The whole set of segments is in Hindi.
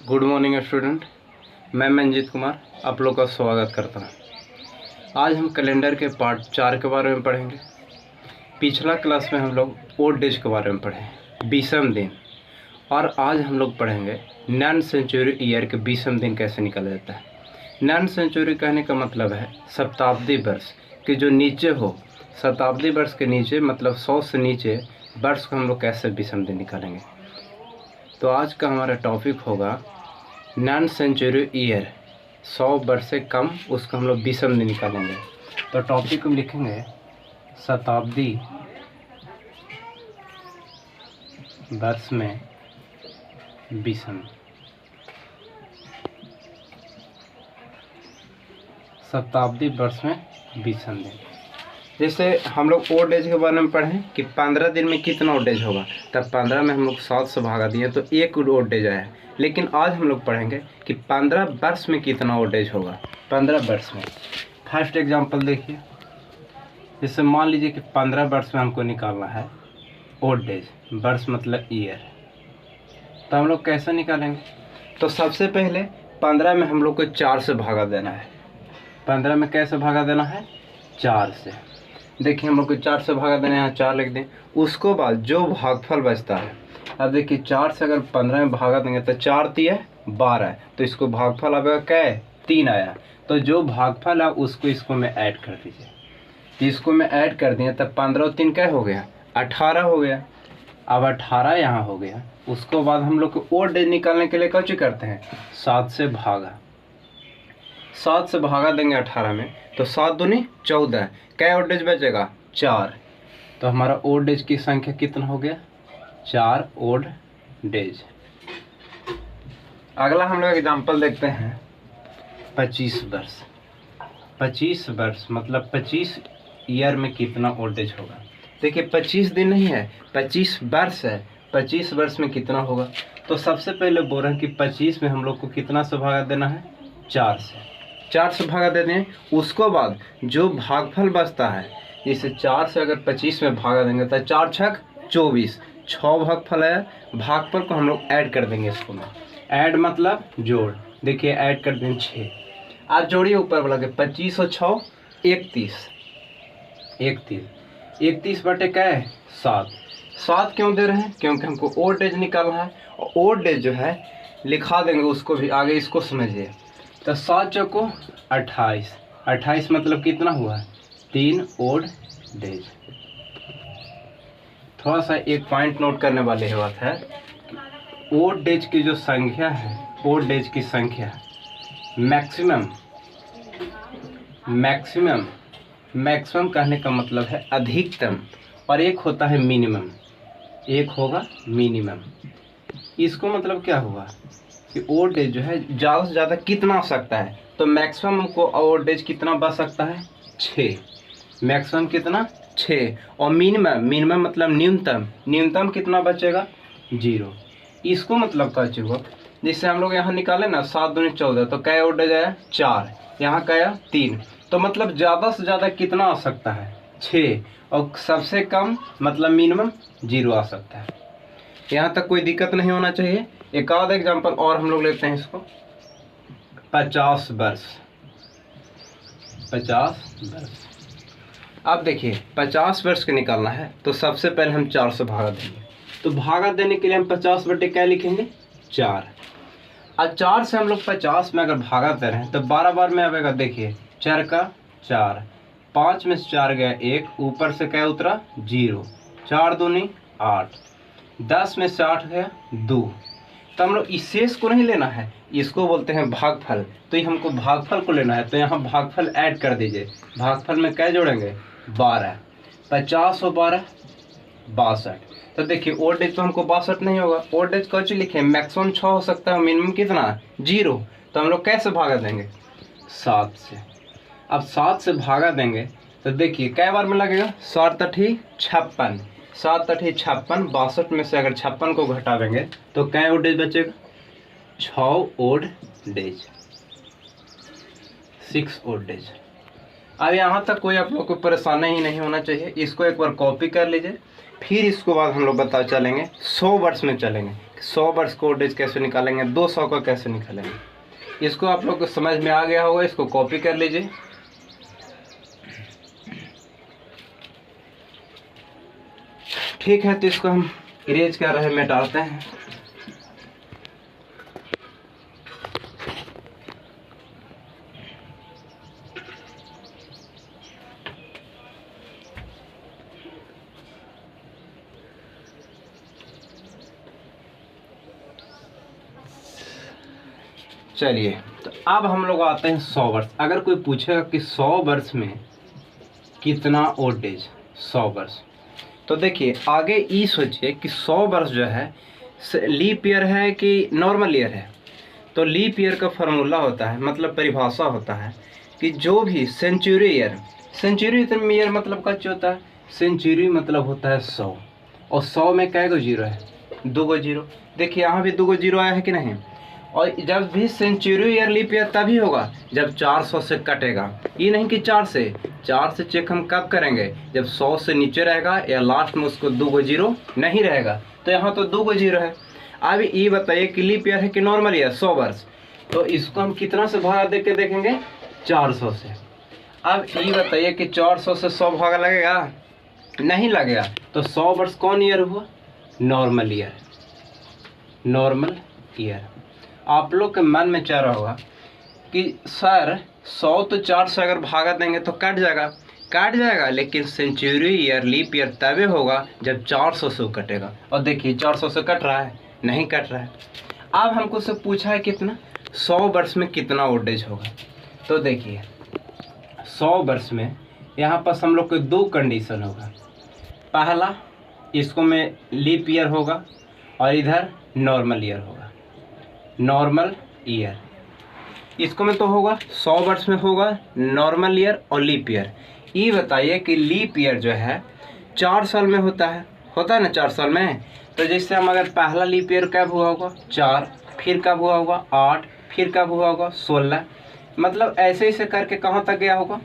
गुड मॉर्निंग स्टूडेंट, मैं मंजीत कुमार आप लोग का स्वागत करता हूँ। आज हम कैलेंडर के पार्ट 4 के बारे में पढ़ेंगे। पिछला क्लास में हम लोग ओड डेज के बारे में पढ़े, 20वें दिन, और आज हम लोग पढ़ेंगे नॉन सेंचुरी ईयर के 20वें दिन कैसे निकला जाता है। नॉन सेंचुरी कहने का मतलब है शताब्दी वर्ष के जो नीचे हो, शताब्दी वर्ष के नीचे मतलब 100 से नीचे वर्ष को हम लोग कैसे 20वें दिन निकालेंगे। तो आज का हमारा टॉपिक होगा नॉन सेंचुरी ईयर, 100 वर्ष से कम, उसको हम लोग 20वें दिन निकालेंगे। तो टॉपिक हम लिखेंगे शताब्दी वर्ष में 20वें, शताब्दी वर्ष में 20वें दिन। जैसे हम लोग ओड डेज के बारे में पढ़ें कि 15 दिन में कितना ओड डेज होगा, तब 15 में हम लोग 7 से भागा दिए तो एक ओड डेज आया। लेकिन आज हम लोग पढ़ेंगे कि 15 वर्ष में कितना ओड डेज होगा। 15 वर्ष में फर्स्ट एग्जांपल देखिए, जैसे मान लीजिए कि 15 वर्ष में हमको निकालना है ओड डेज, वर्ष मतलब ईयर, तो हम लोग कैसे निकालेंगे। तो सबसे पहले 15 में हम लोग को 4 से भागा देना है। 15 में कैसे भागा देना है, 4 से। देखिए हम लोग को 4 से भागा देना है, यहाँ 4 लिख दें। उसको बाद जो भागफल बचता है, अब देखिए 4 से अगर 15 में भागा देंगे तो 4 तिया 12, तो इसको भागफल आएगा क्या है, 3 आया। तो जो भागफल है उसको इसको में ऐड कर दीजिए। तो इसको में ऐड कर दिए तब 15 और 3 क्या हो गया, 18 हो गया। अब 18 यहाँ हो गया। उसको बाद हम लोग को ओड डेज निकालने के लिए क्या चीज करते हैं, 7 से भागा। 7 से भागा देंगे 18 में तो 7 दूनी 14, क्या ओड डेज बचेगा, 4। तो हमारा ओड डेज की संख्या कितना हो गया, 4 ओड डेज। अगला हम लोग एग्जाम्पल देखते हैं 25 वर्ष। 25 वर्ष मतलब 25 ईयर में कितना ओड डेज होगा। देखिए 25 दिन नहीं है, 25 वर्ष है। 25 वर्ष में कितना होगा, तो सबसे पहले बोल रहे हैं कि 25 में हम लोग को कितना से भागा देना है, 4 से। 4 से भागा देते हैं। उसको बाद जो भागफल बचता है, जैसे 4 से अगर 25 में भागा देंगे तो 4 छक 24, 6 भागफल है। भागफल को हम लोग ऐड कर देंगे इसको में, ऐड मतलब जोड़। देखिए ऐड कर देंगे 6, आज जोड़िए ऊपर वाला के 25 और 6 31, 31 बटे क्या है, 7। 7 क्यों दे रहे हैं, क्योंकि हमको ओड डेज निकालना है। और ओड डेज जो है लिखा देंगे उसको भी, आगे इसको समझिए। तो 7 चौको 28, 28 मतलब कितना हुआ, 3 ओड डेज। थोड़ा सा एक पॉइंट नोट करने वाली बात है, ओड डेज की जो संख्या है, ओड डेज की संख्या मैक्सिमम कहने का मतलब है अधिकतम, और एक होता है मिनिमम, एक होगा मिनिमम। इसको मतलब क्या हुआ कि ओड डेज जो है ज़्यादा से ज़्यादा कितना आ सकता है, तो मैक्सिमम को ओड डेज कितना बच सकता है, 6। मैक्सिमम कितना, 6। और मिनिमम मतलब न्यूनतम कितना बचेगा, 0। इसको मतलब क्या चाहिए, जिससे हम लोग यहाँ निकाले ना 7 दूनी 14, तो क्या ओड डेज आया, 4। यहाँ क्या आया, 3। तो मतलब ज़्यादा से ज़्यादा कितना आ सकता है, 6। और सबसे कम मतलब मिनिमम 0 आ सकता है। यहाँ तक कोई दिक्कत नहीं होना चाहिए। एक आध एग्जाम्पल और हम लोग लेते हैं इसको, 50 वर्ष। 50 वर्ष, अब देखिए 50 वर्ष के निकालना है तो सबसे पहले हम 4 से भागा देंगे। तो भागा देने के लिए हम 50 बटे क्या लिखेंगे, 4। और 4 से हम लोग 50 में अगर भागा दे रहे हैं तो 12 बार में आएगा। देखिए 4 का 4, 5 में से 4 गया 1, ऊपर से क्या उतरा 0, 4 दूनी 8, 10 में से 8 गया 2। तो हम लोग इस शेष को नहीं लेना है, इसको बोलते हैं भागफल। तो ये हमको भागफल को लेना है, तो यहाँ भागफल ऐड कर दीजिए। भागफल में क्या जोड़ेंगे, 12। 50 और 12 62। तो देखिए ओड डेज तो हमको 62 नहीं होगा। ओड डेज कौन सी लिखे, मैक्सिमम 6 हो सकता है, मिनिमम कितना, 0। तो हम लोग कैसे भागा देंगे, 7 से। अब 7 से भागा देंगे तो देखिए कै बार में लगेगा, 7 × 56, 7 × 56, 62 में से अगर 56 को घटा देंगे तो कै ओड डेज बचेगा, 6 ओड डेज, 6 ओड डेज। अब यहाँ तक कोई आप लोग को परेशानी ही नहीं होना चाहिए। इसको एक बार कॉपी कर लीजिए, फिर इसको बाद हम लोग बता चलेंगे 100 वर्ष में चलेंगे। 100 वर्ष का ओल्ड एज कैसे निकालेंगे, 200 का कैसे निकालेंगे। इसको आप लोग को समझ में आ गया होगा, इसको कॉपी कर लीजिए। ठीक है, तो इसको हम इरेज कर रहे हैं, मिटाते हैं। चलिए, तो अब हम लोग आते हैं 100 वर्ष। अगर कोई पूछेगा कि 100 वर्ष में कितना ओल्ड एज, 100 वर्ष, तो देखिए आगे ये सोचिए कि 100 वर्ष जो है लीप ईयर है कि नॉर्मल ईयर है। तो लीप ईयर का फार्मूला होता है, मतलब परिभाषा होता है कि जो भी सेंचुरी ईयर मतलब क्या होता है, सेंचुरी मतलब होता है 100, और 100 में कै गो जीरो है, 2 गो जीरो। देखिए यहाँ भी 2 गो जीरो आया है कि नहीं। और जब भी सेंचुरी ईयर लीप ईयर तभी होगा जब 400 से कटेगा, ये नहीं कि 4 से चेक हम कब करेंगे, जब 100 से नीचे रहेगा या लास्ट में उसको 2 गो जीरो नहीं रहेगा। तो यहाँ तो 2 गो जीरो है। अब ये बताइए कि लीप ईयर है कि नॉर्मल ईयर, 100 वर्ष। तो इसको हम कितना से भागा दे के देखेंगे, 400 से। अब ये बताइए कि 400 से 100 भागा लगेगा, नहीं लगेगा। तो 100 वर्ष कौन ईयर हुआ, नॉर्मल ईयर। Normal year. आप लोग के मन में चल रहा होगा कि सर 100 तो 4 से अगर भागा देंगे तो कट जाएगा, लेकिन सेंचुरी ईयर लीप ईयर तभी होगा जब 400 से कटेगा। और देखिए 400 से कट रहा है, नहीं कट रहा है। अब हमको से पूछा है कितना, 100 वर्ष में कितना ओल्ड एज होगा। तो देखिए 100 वर्ष में यहाँ पर हम लोग को 2 कंडीशन होगा। पहला, इसको में लीप ईयर होगा और इधर नॉर्मल ईयर होगा। नॉर्मल ईयर इसको में तो होगा, 100 वर्ष में होगा नॉर्मल ईयर और लीप ईयर। ये बताइए कि लीप ईयर जो है 4 साल में होता है ना, 4 साल में। तो जैसे हम अगर पहला लीप ईयर कब हुआ होगा, 4, फिर कब हुआ होगा 8, फिर कब हुआ होगा 16, मतलब ऐसे ऐसे करके कहाँ तक गया होगा,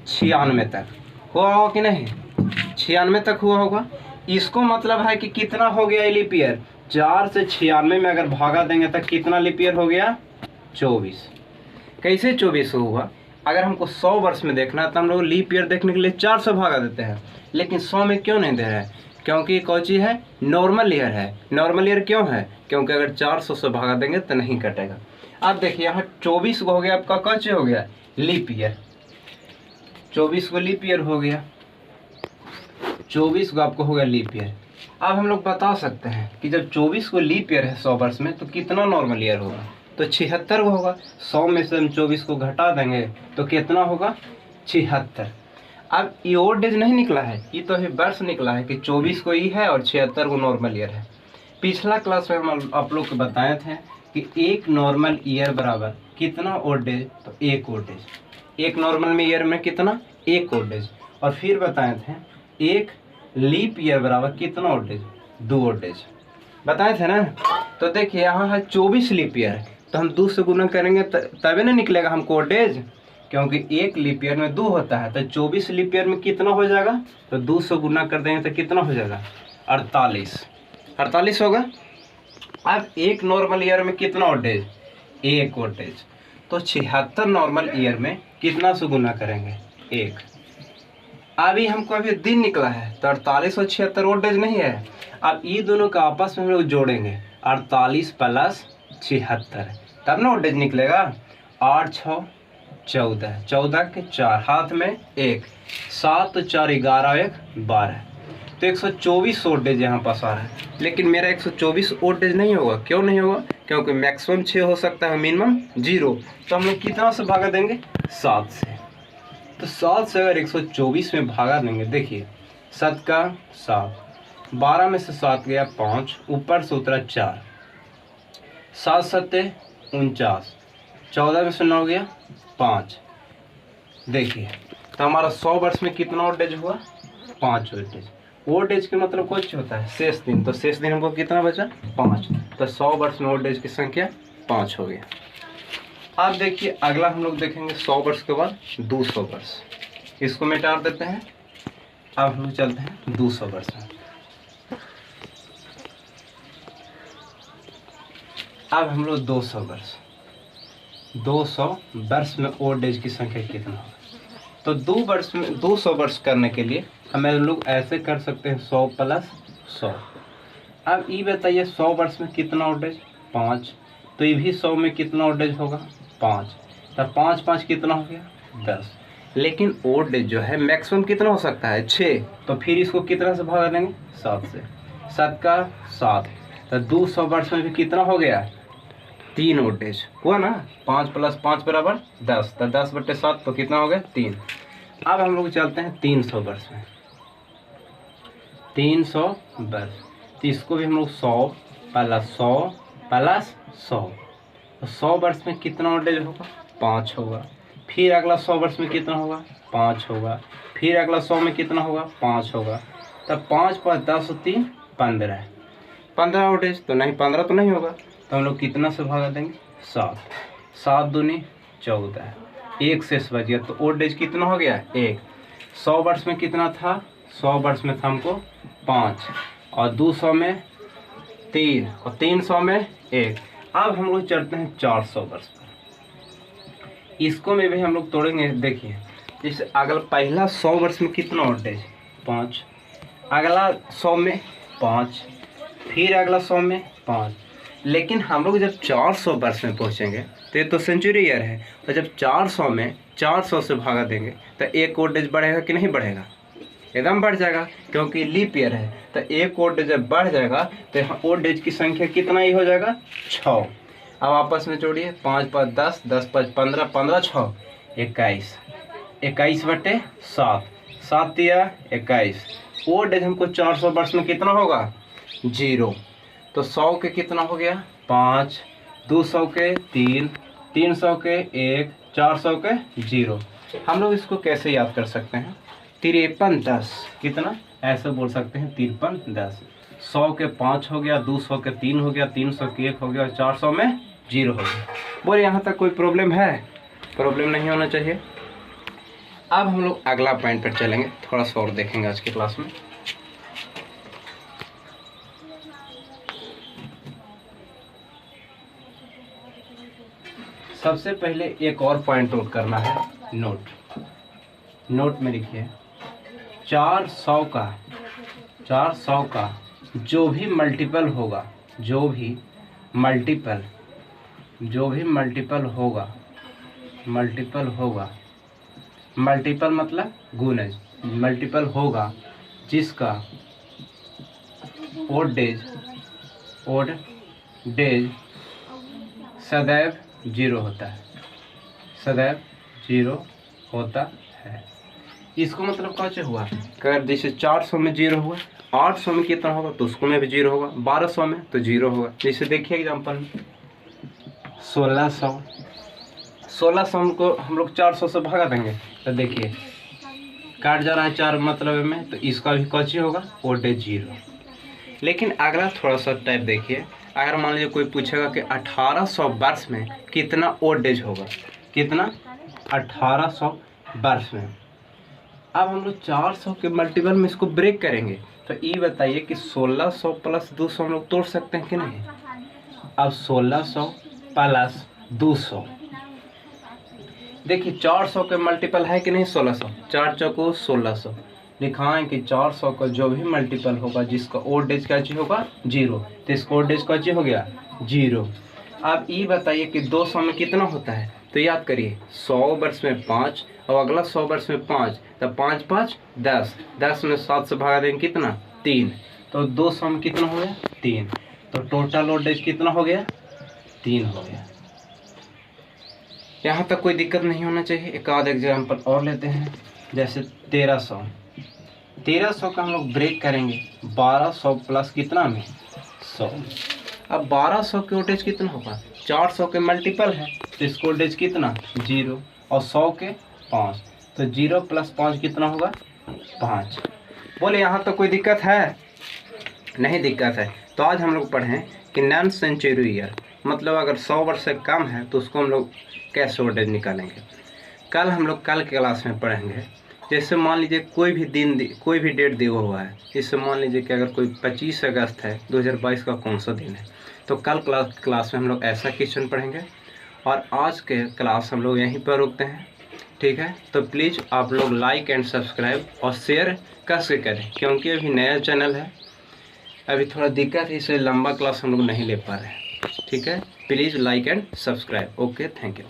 96 तक हुआ होगा कि नहीं, 96 तक हुआ होगा। इसको मतलब है कि कितना हो गया लीप ईयर, 4 से 96 में अगर भागा देंगे तो कितना लीप ईयर हो गया, 24। कैसे 24 होगा, अगर हमको 100 वर्ष में देखना है तो हम लोग लीप ईयर देखने के लिए 4 से भागा देते हैं, लेकिन 100 में क्यों नहीं दे रहे हैं, क्योंकि कौन चीज़ है, नॉर्मल ईयर है। नॉर्मल ईयर क्यों है, क्योंकि अगर 400 से भागा देंगे तो नहीं कटेगा। अब देखिए यहाँ 24 को हो गया आपका, कौन चीज़ हो गया, लीप ईयर। 24 को लीप ईयर हो गया, 24 को आपको हो गया लीप ईयर। अब हम लोग बता सकते हैं कि जब 24 को लीप ईयर है 100 वर्ष में, तो कितना नॉर्मल ईयर होगा, तो 76 को होगा। 100 में से हम 24 को घटा देंगे तो कितना होगा, 76। अब ये ओल्ड एज नहीं निकला है, ये तो है वर्ष निकला है कि 24 को ई है और 76 को नॉर्मल ईयर है। पिछला क्लास में हम आप लोग को बताए थे कि एक नॉर्मल ईयर बराबर कितना ओल्ड एज, तो 1 ओल्ड एज। एक नॉर्मल में ईयर में कितना, 1 ओल्ड एज। और फिर बताए थे एक लीप ईयर बराबर कितना ओल्ड एज, 2 ओल्ड एज बताए थे ना। तो देखिए यहाँ है 24 लीप ईयर, तो हम 2 से गुना करेंगे तभी ना निकलेगा हमको ओल्ड एज, क्योंकि एक लीप ईयर में 2 होता है। तो 24 लीप ईयर में कितना हो जाएगा, तो 2 से गुना कर देंगे तो कितना हो जाएगा, 48 होगा। अब एक नॉर्मल ईयर में कितना ओल्ड एज, 1 ओल्ड एज। तो 76 नॉर्मल ईयर में कितना से गुना करेंगे, 1। अभी हमको अभी दिन निकला है तो 48 और 76 ओल्ड एज नहीं है। अब ये दोनों का आपस में हम लोग जोड़ेंगे, 48 प्लस 76, तब ना ओल्ड एज निकलेगा। 8 6 14, 14 के 4, हाथ में 1, 7 4 11 1 12, तो 124 ओल्ड एज यहाँ पास आ रहा है। लेकिन मेरा 124 ओल्ड एज नहीं होगा, क्यों नहीं होगा, क्योंकि मैक्सिमम 6 हो सकता है, मिनिमम 0। तो हम लोग कितना से भागा देंगे, 7 से। तो 7 से अगर 124 में भागा देंगे, देखिए 7 का 7, 12 में से 7 गया 5, ऊपर से उतरा 4, 7 7 49, 14 में से 9 गया 5। देखिए तो हमारा 100 वर्ष में कितना ओल्ड एज हुआ, 5 ओल्ड एज। ओल्ड एज के मतलब कुछ होता है शेष दिन, तो शेष दिन हमको कितना बचा, 5। तो 100 वर्ष में ओल्ड एज की संख्या 5 हो गया। अब देखिए अगला हम लोग देखेंगे 100 वर्ष के बाद 200 वर्ष, इसको मिटा देते हैं। अब हम लोग चलते हैं 200 वर्ष में। अब हम लोग 200 वर्ष, 200 वर्ष में ओल्ड एज की संख्या कितना होगा? तो 200 वर्ष करने के लिए हमें लोग ऐसे कर सकते हैं 100 + 100। अब ये बताइए 100 वर्ष में कितना ओल्ड एज? 5। तो ये भी 100 में कितना ओल्ड एज होगा? 5। तब 5 5 कितना हो गया? 10। लेकिन ओल्ड एज जो है मैक्सिमम कितना हो सकता है? 6। तो फिर इसको कितना से भागा देंगे? 7 से। 7 का 7। तो 200 वर्ष में भी कितना हो गया? 3 ओल्ड एज हुआ ना। 5 + 5 = 10। तो 10/7 तो कितना हो गया? 3। अब हम लोग चलते हैं 300 वर्ष में। 300 वर्ष, तो इसको भी हम लोग 100 + 100 + 100। तो 100 वर्ष में कितना ओल्ड एज होगा? 5 होगा। फिर अगला 100 वर्ष में कितना होगा? 5 होगा। फिर अगला 100 में कितना होगा? 5 होगा। तब 5 + 5 = 10 और 3 = 15। 15 ओल्ड एज तो नहीं, 15 तो नहीं होगा। तो हम लोग कितना से भागा देंगे? 7। 7 दूनी 14। 1 शेष बच गया। तो ओल्ड एज कितना हो गया? 1। 100 वर्ष में कितना था? 100 वर्ष में था हमको 5, और 200 में 3, और 300 में 1। अब हम लोग चलते हैं 400 वर्ष पर। इसको में भी हम लोग तोड़ेंगे। देखिए जैसे अगला पहला 100 वर्ष में कितना ओल्ड एज? 5। अगला 100 में 5। फिर अगला 100 में 5। लेकिन हम लोग जब 400 वर्ष में पहुंचेंगे तो ये तो सेंचुरी ईयर है, तो जब 400 में 400 से भागा देंगे तो एक ओल्ड एज बढ़ेगा कि नहीं बढ़ेगा? एकदम बढ़ जाएगा, क्योंकि लीप ईयर है। तो एक ओल्ड एज जब बढ़ जाएगा तो ओल्ड एज की संख्या कितना ही हो जाएगा? 6। अब आपस में जोड़िए। 5 + 10, 10 + 15, 15 × 6 = 21। 21/7, 7 × 21। ओल्ड एज हमको 400 वर्ष में कितना होगा? 0। तो 100 के कितना हो गया? 5, 200 के 3, 300 के 1, 400 के 0। हम लोग इसको कैसे याद कर सकते हैं? 53×10 कितना? ऐसे बोल सकते हैं 53×10। 100 के 5 हो गया, 200 के 3 हो गया, 300 के 1 हो गया, और 400 में 0 हो गया। बोले यहाँ तक कोई प्रॉब्लम है? प्रॉब्लम नहीं होना चाहिए। अब हम लोग अगला पॉइंट पर चलेंगे, थोड़ा सा और देखेंगे आज की क्लास में। सबसे पहले एक और पॉइंट नोट करना है। नोट में लिखिए 400 का जो भी मल्टीपल होगा, जो भी मल्टीपल मतलब गुणज, मल्टीपल होगा जिसका ओल्ड डेज सदैव 0 होता है, सदैव 0 होता है। इसको मतलब कैसे हुआ? अगर जैसे 400 में 0 हुआ, 800 में कितना होगा? तो उसको में भी 0 होगा, 1200 में तो 0 होगा। जैसे देखिए एग्जांपल में 1600 को हम लोग 400 से भगा देंगे तो देखिए काट जा रहा है 4 मतलब में, तो इसका भी कैसे होगा? Old age 0। लेकिन अगला थोड़ा सा टाइप देखिए। अगर मान लीजिए कोई पूछेगा कि 1800 वर्ष में कितना ओल्ड एज होगा? कितना? 1800 वर्ष में। अब हम लोग 400 के मल्टीपल में इसको ब्रेक करेंगे, तो ये बताइए कि 1600 + 200 हम लोग तोड़ सकते हैं कि नहीं? अब 1600 + 200, देखिए 400 के मल्टीपल है कि नहीं? 1600। 4 चौको 1600। दिखाएं कि 400 का जो भी मल्टीपल होगा जिसका ओल्ड एज क्या चीज होगा? 0। तो इसका ओल्ड एज क्या चीज हो गया? 0। अब ये बताइए कि 200 में कितना होता है? तो याद करिए 100 वर्ष में 5 और अगला 100 वर्ष में 5, तब 5 × 5 = 10। 10 में 7 से भागा देंगे कितना? 3। तो 200 में कितना हो गया? 3। तो टोटल ओल्ड एज कितना हो गया? 3 हो गया। यहाँ तक कोई दिक्कत नहीं होना चाहिए। एक आध एग्जाम्पल और लेते हैं, जैसे 1300 का हम लोग ब्रेक करेंगे 1200 + कितना में? 100। अब 1200 के ओल्ड एज कितना होगा? 400 के मल्टीपल है तो इसको ओल्ड एज कितना? 0, और 100 के 5, तो 0 + 5 कितना होगा? 5। बोले यहाँ तो कोई दिक्कत है? नहीं दिक्कत है। तो आज हम लोग पढ़ें कि नॉन सेंचुरी ईयर मतलब अगर 100 वर्ष से कम है तो उसको हम लोग कैसे ओल्ड एज निकालेंगे। कल के क्लास में पढ़ेंगे। जैसे मान लीजिए कोई भी कोई भी डेट दिया हुआ है, जैसे मान लीजिए कि अगर कोई 25 अगस्त है 2022 का कौन सा दिन है, तो कल क्लास में हम लोग ऐसा क्वेश्चन पढ़ेंगे और आज के क्लास हम लोग यहीं पर रुकते हैं। ठीक है, तो प्लीज़ आप लोग लाइक एंड सब्सक्राइब और शेयर कैसे करें, क्योंकि अभी नया चैनल है, अभी थोड़ा दिक्कत है, इसलिए लंबा क्लास हम लोग नहीं ले पा रहे हैं। ठीक है, please like and subscribe. Okay, thank you.